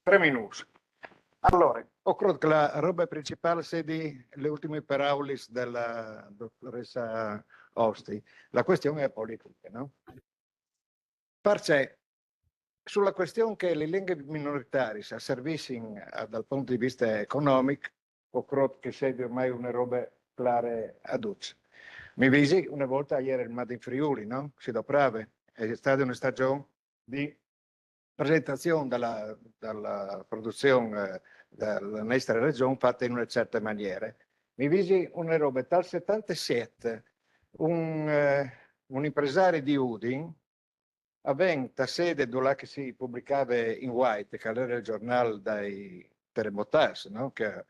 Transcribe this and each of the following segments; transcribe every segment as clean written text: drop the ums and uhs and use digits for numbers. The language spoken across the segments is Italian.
3 minuti. Allora, ho credo che la roba principale sia le ultime parole della dottoressa Osti. La questione è politica, no? Perché sulla questione che le lingue minoritarie servissero dal punto di vista economico, ho credo che sia ormai una roba clara a tutti. Mi visi una volta ieri il Made in Friuli, no? Si doprave, è stata una stagione di presentazione della produzione della nostra regione fatta in una certa maniera. Mi visi una roba dal 77, un impresario di Udin, aveva sede dove che si pubblicava in White, che era il giornale dei terremotati, no? Che è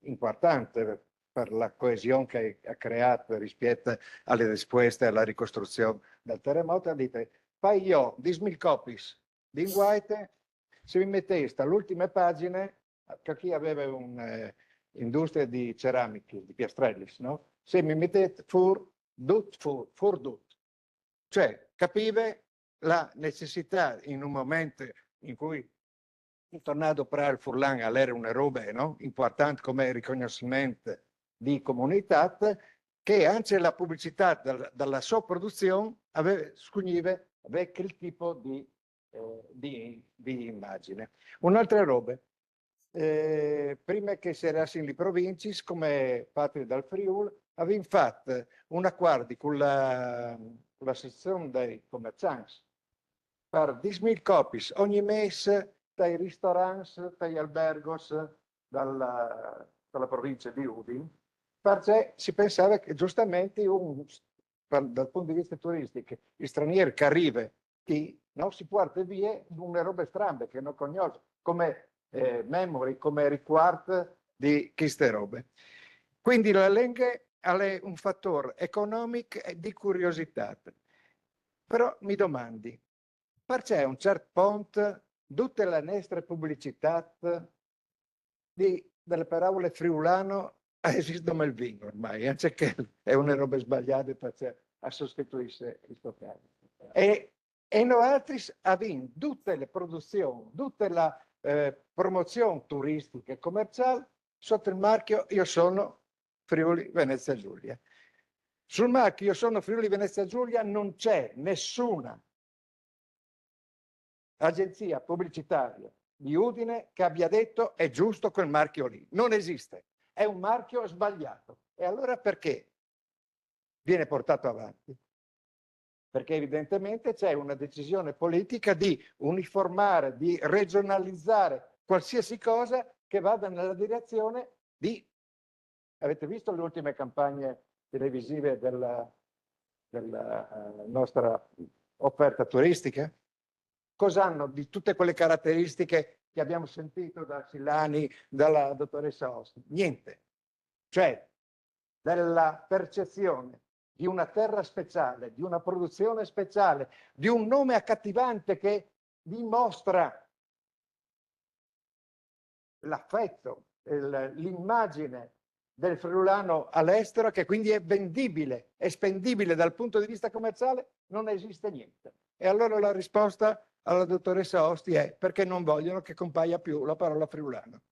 importante per la coesione che ha creato rispetto alle risposte alla ricostruzione del terremoto. Dite, fai io 10.000 copies di White, se mi metteste all'ultima pagina, che chi aveva un'industria di ceramiche, di piastrelli, no? Se mi mettete fur dut, cioè capive la necessità in un momento in cui il tornado per il Furlan era una roba, no? Importante come riconoscimento di comunità, che anche la pubblicità dalla sua produzione aveva quel tipo di immagine. Un'altra roba, prima che si erassero le province, come fatti dal Friuli, avevano fatto un accordo con la sezione dei commercianti per 10.000 copies ogni mese dai ristoranti, dagli albergos dalla provincia di Udine, perché si pensava che giustamente dal punto di vista turistico il straniero che arriva no, si porta via una roba strana che non conosce, come memory, come ricordo di queste robe. Quindi la lingua è un fattore economico e di curiosità. Però mi domandi, perché a un certo punto tutte le nostre pubblicità delle parole friulano esistono il vino ormai, anziché è una roba sbagliata perché a sostituisse questo caso. E noi altri abbiamo tutte le produzioni, tutta la promozione turistica e commerciale sotto il marchio Io sono Friuli Venezia Giulia. Sul marchio Io sono Friuli Venezia Giulia non c'è nessuna agenzia pubblicitaria di Udine che abbia detto è giusto quel marchio lì. Non esiste. È un marchio sbagliato. E allora perché viene portato avanti? Perché evidentemente c'è una decisione politica di uniformare, di regionalizzare qualsiasi cosa che vada nella direzione di... Avete visto le ultime campagne televisive della nostra offerta turistica? Cosa hanno di tutte quelle caratteristiche che abbiamo sentito da Sillani, dalla dottoressa Osti? Niente. Cioè, della percezione di una terra speciale, di una produzione speciale, di un nome accattivante che dimostra l'affetto, l'immagine del friulano all'estero, che quindi è vendibile, è spendibile dal punto di vista commerciale, non esiste niente. E allora la risposta alla dottoressa Osti è perché non vogliono che compaia più la parola friulano.